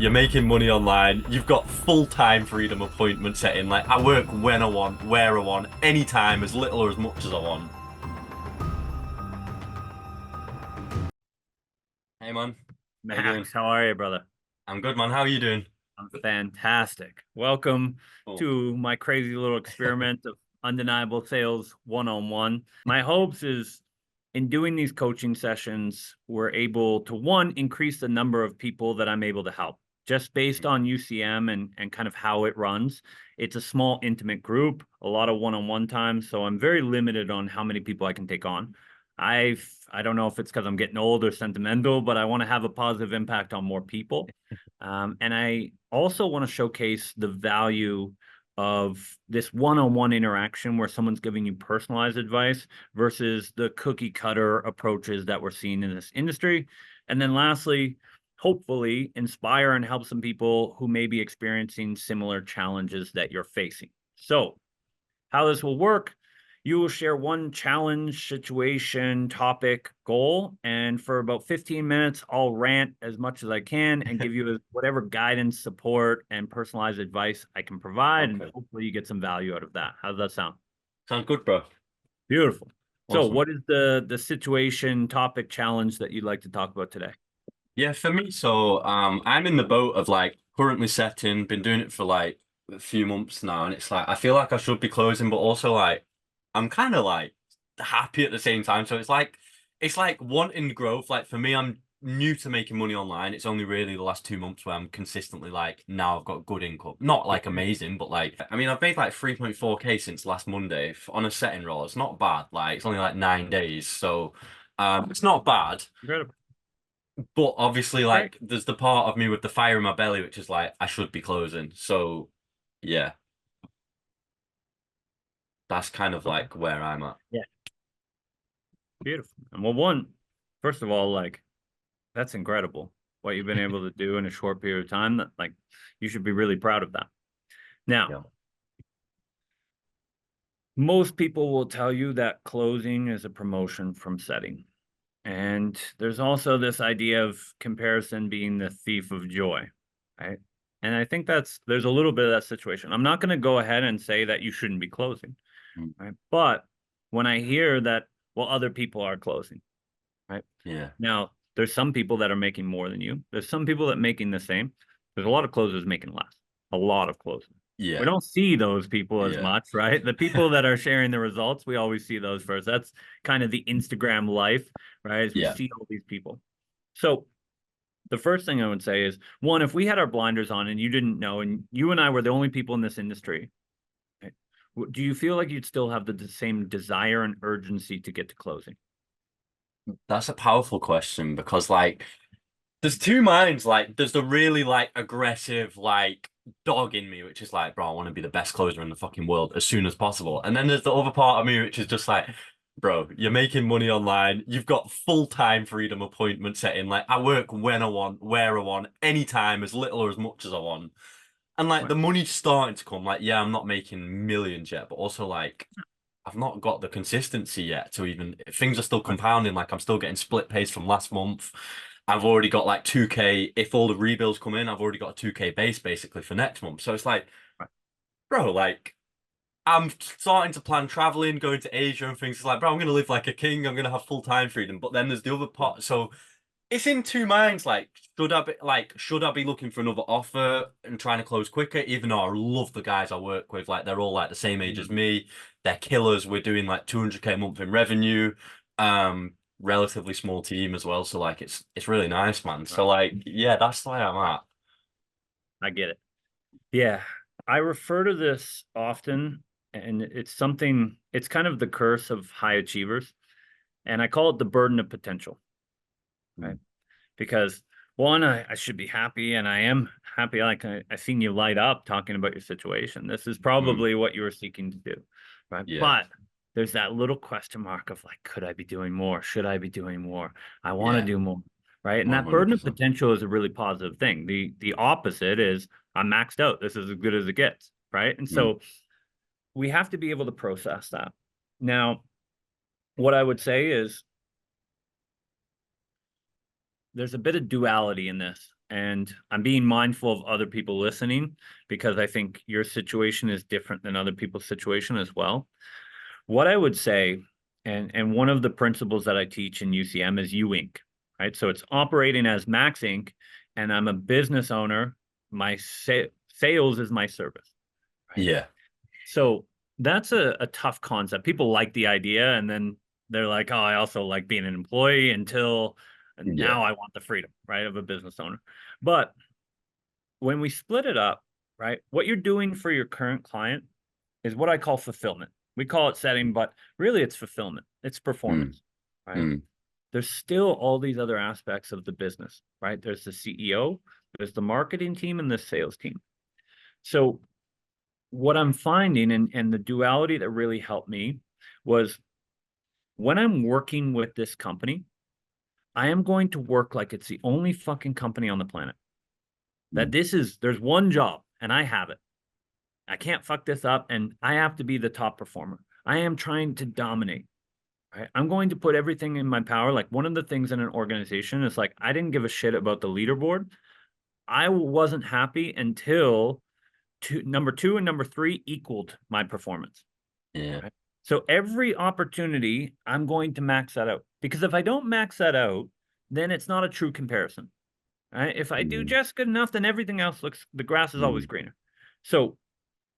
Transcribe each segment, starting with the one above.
you're making money online. You've got full-time freedom appointment setting. Like, I work when I want, where I want, anytime, as little or as much as I want. Hey, man. How you doing? Max, how are you, brother? I'm good, man. How are you doing? I'm fantastic. Welcome Cool. to my crazy little experiment of undeniable sales one-on-one. My hopes is in doing these coaching sessions, we're able to one, increase the number of people that I'm able to help. Just based on UCM and kind of how it runs. It's a small, intimate group, a lot of one-on-one time. So I'm very limited on how many people I can take on. I don't know if it's because I'm getting old or sentimental, but I want to have a positive impact on more people. And I also want to showcase the value of this one-on-one interaction where someone's giving you personalized advice versus the cookie cutter approaches that we're seeing in this industry. And then lastly, hopefully inspire and help some people who may be experiencing similar challenges that you're facing. So how this will work: you will share one challenge, situation, topic, goal, and for about 15 minutes, I'll rant as much as I can and give you whatever guidance, support, and personalized advice I can provide, and Okay. hopefully you get some value out of that. How does that sound? Sounds good, bro. Beautiful. So, Awesome. what is the situation, topic, challenge that you'd like to talk about today? Yeah, for me, so I'm in the boat of like currently setting, been doing it for like a few months now, and it's like I feel like I should be closing, but also like I'm kind of like happy at the same time. So it's like wanting growth. Like for me, I'm new to making money online. It's only really the last 2 months where I'm consistently like now I've got good income. Not like amazing, but like I mean I've made like 3.4K since last Monday on a setting roll. It's not bad. Like it's only like 9 days, so it's not bad. Incredible. But obviously, Great. like, there's the part of me with the fire in my belly, which is like, I should be closing. So, yeah, that's kind of Okay. like where I'm at. Yeah. Beautiful. And well, one, first of all, like, that's incredible what you've been able to do in a short period of time. That, like, you should be really proud of that. Now, Yeah. most people will tell you that closing is a promotion from setting. And there's also this idea of comparison being the thief of joy, right? And I think there's a little bit of that situation. I'm not going to go ahead and say that you shouldn't be closing, Mm. right? But when I hear that, well, other people are closing, right? Yeah. Now, there's some people that are making more than you. There's some people that making the same. There's a lot of closers making less. A lot of closers. We Yeah. don't see those people as Yeah. much, right? The people that are sharing the results, we always see those first. That's kind of the Instagram life, right? As we Yeah. see all these people. So the first thing I would say is one, if we had our blinders on and you didn't know, and you and I were the only people in this industry, right, do you feel like you'd still have the same desire and urgency to get to closing? That's a powerful question because, like, there's two minds. Like, there's the really, like, aggressive, like, dog in me, which is like, bro, I want to be the best closer in the fucking world as soon as possible. And then there's the other part of me, which is just like, bro, you're making money online. You've got full-time freedom appointment setting. Like, I work when I want, where I want, anytime, as little or as much as I want. And like Right. the money's starting to come. Like, yeah, I'm not making millions yet, but also like I've not got the consistency yet to even things are still Right. compounding. Like I'm still getting split pays from last month. I've already got like 2K. If all the rebuilds come in, I've already got a 2K base basically for next month. So it's like, Right. bro, like I'm starting to plan traveling, going to Asia and things. It's like, bro, I'm gonna live like a king. I'm gonna have full time freedom. But then there's the other part. So it's in two minds. Like, should I be looking for another offer and trying to close quicker? Even though I love the guys I work with, like they're all like the same age as Mhm. me. They're killers. We're doing like 200K a month in revenue. Relatively small team as well. So like it's really nice, man. Right. So like yeah, that's where I'm at. I get it. Yeah. I refer to this often, and it's something, it's kind of the curse of high achievers. And I call it the burden of potential, right? Mm. Because one, I should be happy, and I am happy. Like I seen you light up talking about your situation. This is Mm. probably what you were seeking to do, right? Yeah. But there's that little question mark of like, could I be doing more? Should I be doing more? I want to Yeah. do more, right? And that burden of 100%. potential is a really positive thing. The opposite is I'm maxed out. This is as good as it gets, right? And Mm. so we have to be able to process that. Now, what I would say is there's a bit of duality in this. and I'm being mindful of other people listening because I think your situation is different than other people's situation as well. What I would say, and one of the principles that I teach in UCM is U Inc., right? So it's operating as Max Inc., and I'm a business owner. My sales is my service, right? Yeah. So that's a tough concept. People like the idea, and then they're like, oh, I also like being an employee until Yeah. now I want the freedom, right, of a business owner. But when we split it up, right, what you're doing for your current client is what I call fulfillment. We call it setting, but really it's fulfillment. It's Mm, performance, right? mm, There's still all these other aspects of the business, right? There's the CEO, there's the marketing team, and the sales team. So what I'm finding, and the duality that really helped me was when I'm working with this company, I am going to work like it's the only fucking company on the planet. That mm, there's one job and I have it. I can't fuck this up and I have to be the top performer. I am trying to dominate. Right? I'm going to put everything in my power. Like one of the things in an organization is like I didn't give a shit about the leaderboard. I wasn't happy until number two and number three equaled my performance. yeah. Right? So every opportunity, I'm going to max that out because if I don't max that out, then it's not a true comparison. Right? If I do Mm, just good enough, then everything else looks the grass is always mm, greener. So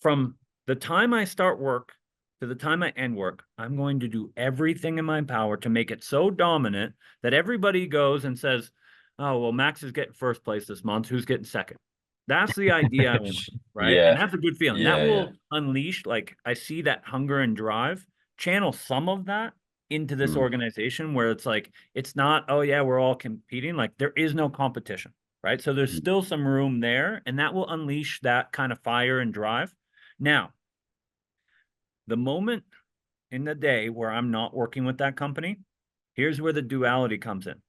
from the time I start work to the time I end work, I'm going to do everything in my power to make it so dominant that everybody goes and says, oh, well, Max is getting first place this month. Who's getting second? That's the idea I want, right? And yeah. that's a good feeling. That Yeah. Yeah. will unleash, like, I see that hunger and drive, channel some of that into this Mm, organization where it's like, it's not, oh, yeah, we're all competing. Like, there is no competition, right? So there's mm, still some room there, and that will unleash that kind of fire and drive. Now, the moment in the day where I'm not working with that company, here's where the duality comes in.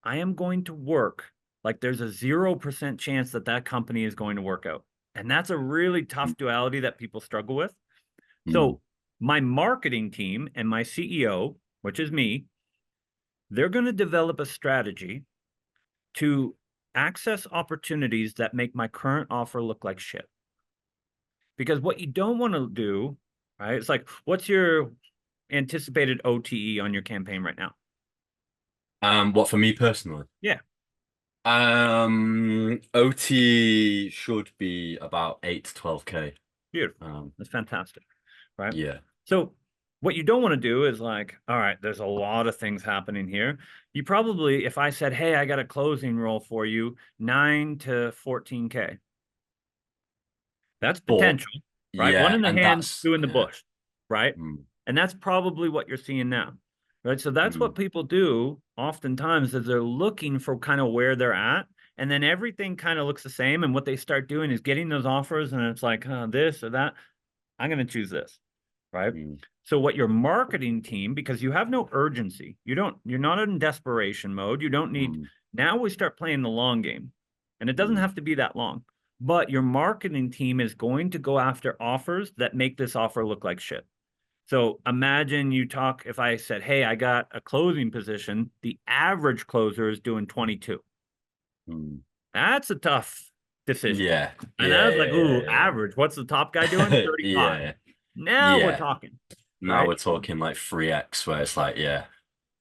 I am going to work like there's a 0% chance that that company is going to work out. And that's a really tough duality that people struggle with. mm, So, my marketing team and my CEO, which is me, they're going to develop a strategy to access opportunities that make my current offer look like shit. Because what you don't want to do, right? It's like, what's your anticipated OTE on your campaign right now? what for me personally? Yeah, OT should be about 8 to 12K. beautiful. Um, That's fantastic, right? yeah. So what you don't want to do is like, all right, there's a lot of things happening here. You probably, if I said, hey, I got a closing role for you, 9 to 14K. That's But potential, right? One yeah, in the and hand, that's two in the yeah. bush, right? Mm, And that's probably what you're seeing now, right? So that's mm, what people do oftentimes is they're looking for kind of where they're at. And then everything kind of looks the same. And what they start doing is getting those offers and it's like, this or that. I'm going to choose this, right? mm, So what your marketing team, because you have no urgency, you're not in desperation mode. You don't need, mm, now we start playing the long game. And it doesn't mm, have to be that long. But your marketing team is going to go after offers that make this offer look like shit. So imagine you talk, if I said, hey, I got a closing position, the average closer is doing 22. mm. That's a tough decision. Yeah. And Yeah. I was like, ooh, Yeah. average. What's the top guy doing? Yeah. 35. Yeah. Now we're Yeah. talking, Now right? we're talking like 3x where it's like, yeah,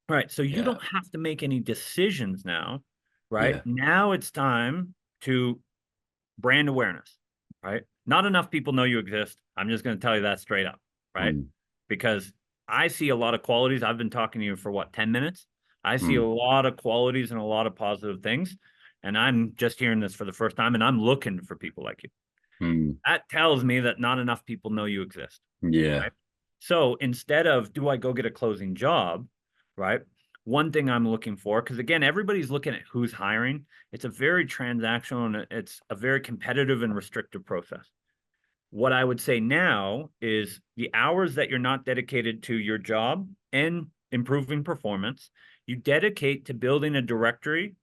Right. So you yeah, don't have to make any decisions now, right? yeah. Now it's time to brand awareness, right? Not enough people know you exist. I'm just going to tell you that straight up, right? Mm, Because I see a lot of qualities. I've been talking to you for what, 10 minutes? I see a mm, lot of qualities and a lot of positive things. And I'm just hearing this for the first time and I'm looking for people like you. mm, That tells me that not enough people know you exist, yeah. right? So instead of do I go get a closing job, right? One thing I'm looking for, because again, everybody's looking at who's hiring. It's a very transactional and it's a very competitive and restrictive process. What I would say now is the hours that you're not dedicated to your job and improving performance, you dedicate to building a directory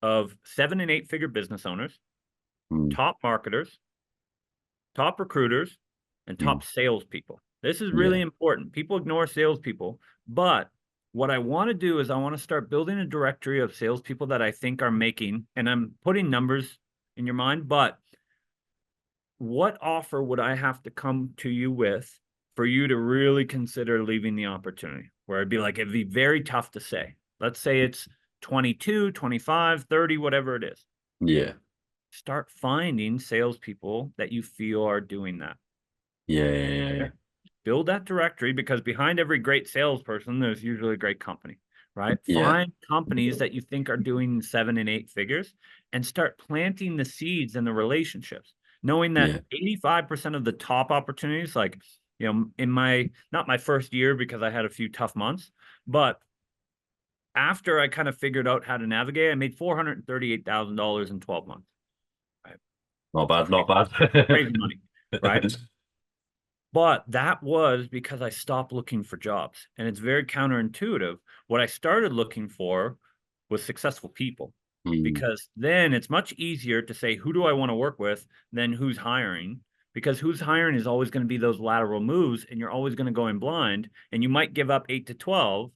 of 7 and 8 figure business owners, Mm, top marketers, top recruiters, and mm, top salespeople. This is really yeah. important. People ignore salespeople, but what I want to do is I want to start building a directory of salespeople that I think are making, and I'm putting numbers in your mind, but what offer would I have to come to you with for you to really consider leaving the opportunity? Where I'd be like, it'd be very tough to say. Let's say it's 22, 25, 30, whatever it is. Yeah. Start finding salespeople that you feel are doing that. Yeah. Yeah. Yeah. Build that directory, because behind every great salesperson, there's usually a great company, right? Yeah. Find companies that you think are doing 7 and 8 figures and start planting the seeds and the relationships, knowing that Yeah. 85% of the top opportunities, like, in not my first year because I had a few tough months, but after I kind of figured out how to navigate, I made $438,000 in 12 months. Right? Not It's bad. Not crazy, crazy money, right? bad. But that was because I stopped looking for jobs. And it's very counterintuitive. What I started looking for was successful people, Mm, because then it's much easier to say, who do I want to work with than who's hiring? Because who's hiring is always going to be those lateral moves, and you're always going to go in blind. And you might give up 8 to 12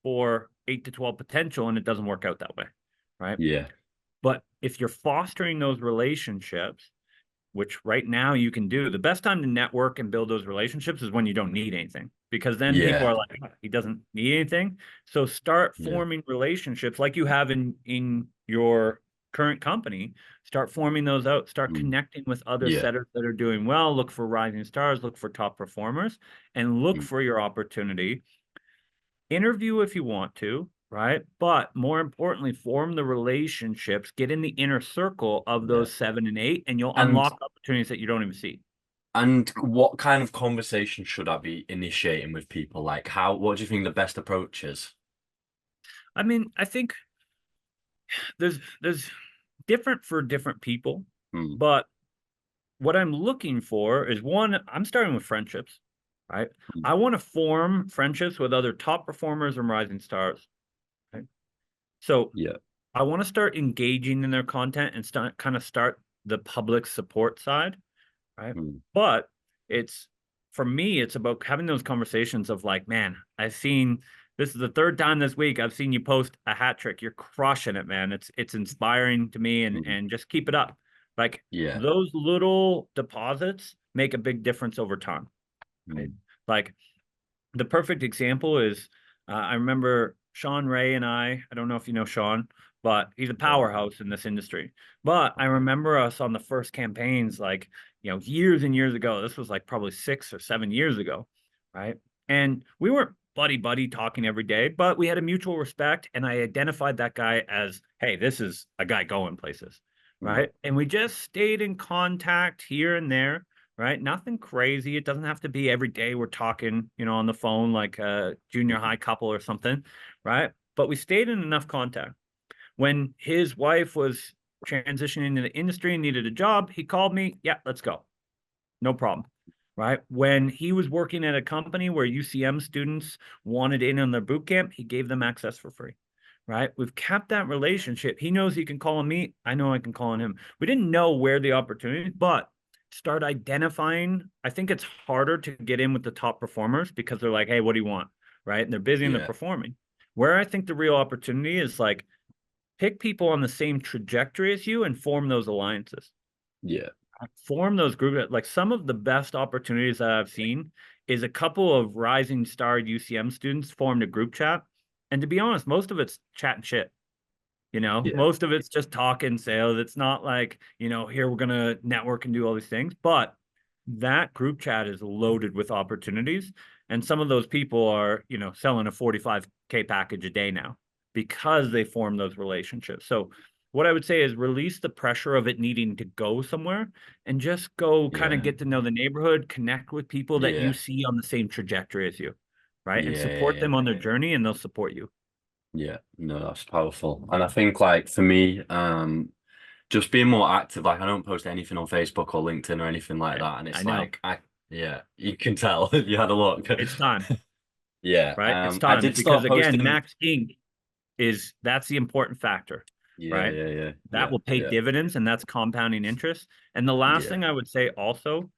for 8 to 12 potential, and it doesn't work out that way. Right. yeah. But if you're fostering those relationships, which right now you can do. The best time to network and build those relationships is when you don't need anything, because then people Yeah. are like, "Oh, he doesn't need anything." So start Yeah. forming relationships like you have in your current company. Start forming those out. Start Mm, connecting with other yeah. setters that are doing well. Look for rising stars. Look for top performers, and look Mm, for your opportunity. Interview if you want to, right? But more importantly, form the relationships, get in the inner circle of yeah. those 7 and 8, and you'll And unlock opportunities that you don't even see. what kind of conversation should I be initiating with people? Like, what do you think the best approach is? I mean, I think there's different for different people, Mm, but what I'm looking for is, one, I'm starting with friendships, right? mm, I want to form friendships with other top performers and rising stars. Right? So yeah. I want to start engaging in their content and start the public support side, right? Mm, But it's for me, it's about having those conversations of like, man, I've seen this is the third time this week I've seen you post a hat trick. You're crushing it, man. It's inspiring to me, mm, and just keep it up. Like, yeah. those little deposits make a big difference over time, right? Mm, Like, the perfect example is, I remember Sean Ray and I don't know if you know Sean, but he's a yeah. powerhouse in this industry. But I Okay. remember us on the first campaigns, like, years and years ago. This was like probably 6 or 7 years ago, right? And we weren't buddy buddy talking every day, but we had a mutual respect. And I identified that guy as, hey, this is a guy going places, Mm, right? And we just stayed in contact here and there, right? Nothing crazy. It doesn't have to be every day we're talking, on the phone like a junior mm, high couple or something, right? But we stayed in enough contact. When his wife was transitioning into the industry and needed a job, he called me. Yeah, let's go. No problem. Right. When he was working at a company where UCM students wanted in on their boot camp, he gave them access for free. Right. We've kept that relationship. He knows he can call on me. I know I can call on him. We didn't know where the opportunity, but start identifying. I think it's harder to get in with the top performers because they're like, hey, what do you want? Right. And they're busy and they're yeah. performing. Where I think the real opportunity is, like, pick people on the same trajectory as you and form those alliances, Yeah. form those groups. Like, some of the best opportunities that I've seen is a couple of rising star UCM students formed a group chat. And to be honest, most of it's chatting shit. Yeah. Most of it's just talking sales. It's not like, here we're going to network and do all these things. But that group chat is loaded with opportunities. And some of those people are, selling a 45K package a day now because they form those relationships. So what I would say is release the pressure of it needing to go somewhere, and just go kind of Yeah. get to know the neighborhood, connect with people that you Yeah. see on the same trajectory as you, right? And Yeah. Yeah. support Yeah. them on their journey, and they'll support you. Yeah. No, that's powerful. And I think like for me, just being more active, like I don't post anything on Facebook or LinkedIn or anything like that. And I it's know. like yeah, you can tell you had a look. It's time. Yeah. Right? It's I time, did because start again, posting. Max Inc. that's the important factor, Yeah, right? yeah, yeah, That yeah, will pay yeah, dividends, and that's compounding interest. And the last yeah. thing I would say also,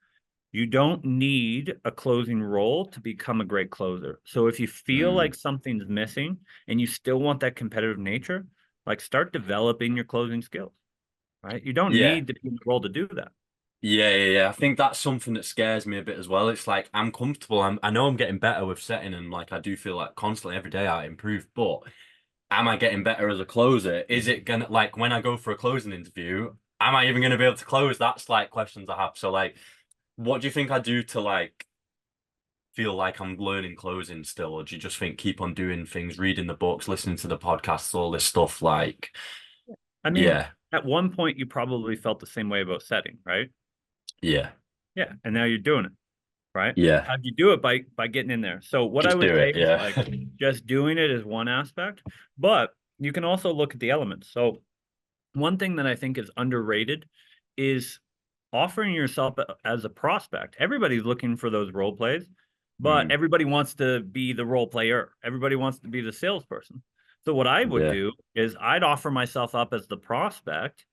You don't need a closing role to become a great closer. So if you feel like something's missing and you still want that competitive nature, like start developing your closing skills, right? You don't Yeah. need to be in the role to do that. Yeah. I think that's something that scares me a bit as well. It's like I'm comfortable. I know I'm getting better with setting, and like I do feel like constantly every day I improve. But am I getting better as a closer? Is it gonna, like, when I go for a closing interview, am I even gonna be able to close? That's like questions I have. So like, what do you think I do to like feel like I'm learning closing still, or do you just think keep on doing things, reading the books, listening to the podcasts, all this stuff? Like, I mean, yeah, at one point you probably felt the same way about setting, right? yeah, Yeah, and now you're doing it, right? yeah. How'd you do it? By getting in there. So what I Just would do say it. is Yeah. like just doing it is one aspect, but you can also look at the elements. So one thing that I think is underrated is offering yourself as a prospect. Everybody's looking for those role plays, but Mm, everybody wants to be the role player. Everybody wants to be the salesperson. So what I would yeah. do is I'd offer myself up as the prospect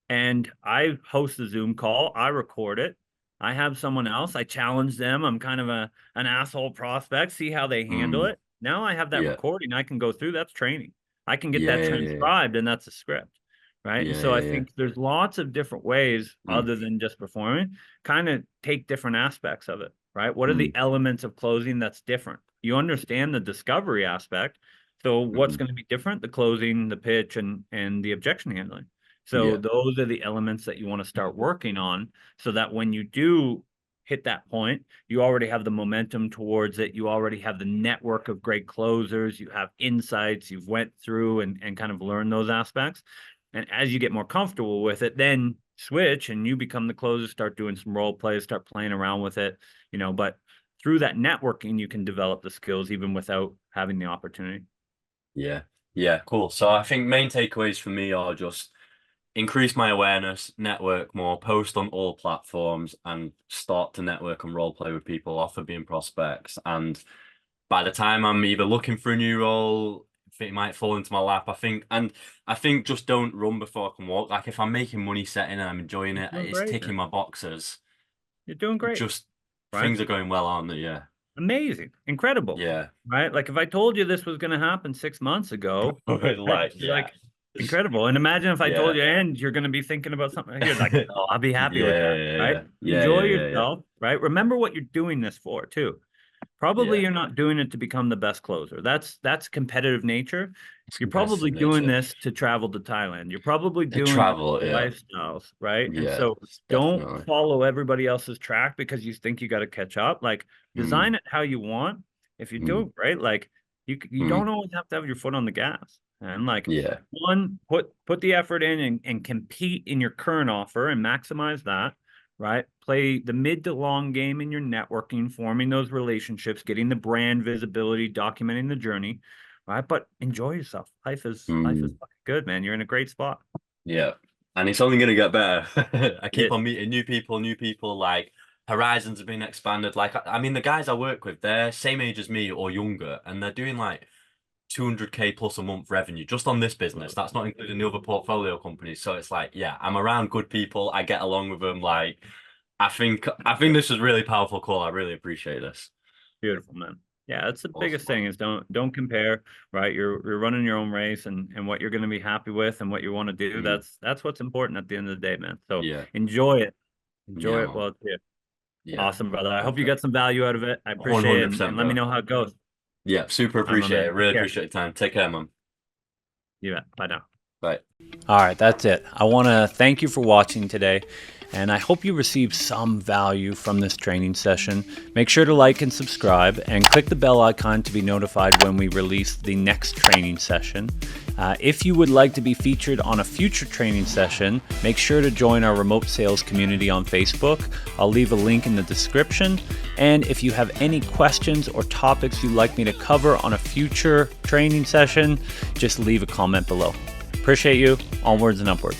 and I host a Zoom call. I record it. I have someone else. I challenge them. I'm kind of an asshole prospect. See how they handle Mm, it. Now I have that yeah. recording. I can go through. That's training. I can get that Yeah. transcribed, and that's a script, right? And so I Yeah. think there's lots of different ways Mm, other than just performing. Kind of take different aspects of it, right? What are mm, the elements of closing that's different? You understand the discovery aspect. So what's mhm. going to be different? The closing, the pitch, and the objection handling. So Yeah. those are the elements that you want to start working on so that when you do hit that point, you already have the momentum towards it. You already have the network of great closers. You have insights. You've went through and kind of learned those aspects. And as you get more comfortable with it, then switch and you become the closer, start doing some role plays, start playing around with it, but through that networking, you can develop the skills even without having the opportunity. Yeah. Yeah. Cool. So I think main takeaways for me are just increase my awareness, network more, post on all platforms, and start to network and role play with people, offer being prospects. And by the time I'm either looking for a new role, if it might fall into my lap, I think just don't run before I can walk. Like if I'm making money setting and I'm enjoying You're it, doing it's great, ticking man. my boxes. You're doing great, Just right? things are going well, aren't they? Yeah. Amazing, incredible, Yeah. right? Like if I told you this was going to happen 6 months ago, that'd Like, be yeah. like incredible. And imagine if I told Yeah. you, and you're going to be thinking about something, you're like, oh, I'll be happy with that, right? Yeah. Enjoy yourself, right? Remember what you're doing this for too. Probably Yeah. you're not doing it to become the best closer. That's competitive nature. It's You're probably competitive doing nature. this to travel to Thailand. You're probably doing Travel, yeah. lifestyles, right? And Yeah, so don't definitely. follow everybody else's track because you think you got to catch up. Like Mm, design it how you want. If you're mm, doing great, like you mm. don't always have to have your foot on the gas. And like Yeah. one, put the effort in and compete in your current offer and maximize that, right? Play the mid to long game in your networking, forming those relationships, getting the brand visibility, documenting the journey, right? But enjoy yourself. Life is Mm, fucking good, man. You're in a great spot. yeah. And it's only gonna get better. I keep Yes. on meeting new people, like horizons have been expanded. Like I mean the guys I work with, they're same age as me or younger, and they're doing like 200K plus a month revenue just on this business. That's not including the other portfolio companies. So it's like, yeah, I'm around good people. I get along with them. Like I think this is really powerful call. I really appreciate this. Beautiful, man. Yeah, that's the Awesome, biggest man. thing is don't compare, right? You're running your own race and what you're going to be happy with and what you want to do. Mm, That's what's important at the end of the day, man. So yeah. enjoy it. Yeah, Enjoy it man. while it's here. Yeah. Awesome, brother. I hope you Perfect. got some value out of it. I appreciate it and 100%, let me bro. know how it goes. Yeah, super All right, my appreciate it. man. Take Really care. appreciate your time. Take care, man. You bet. Bye now. Bye. All right, that's it. I want to thank you for watching today, and I hope you received some value from this training session. Make sure to like and subscribe, and click the bell icon to be notified when we release the next training session. If you would like to be featured on a future training session, make sure to join our remote sales community on Facebook. I'll leave a link in the description. And if you have any questions or topics you'd like me to cover on a future training session, just leave a comment below. Appreciate you. Onwards and upwards.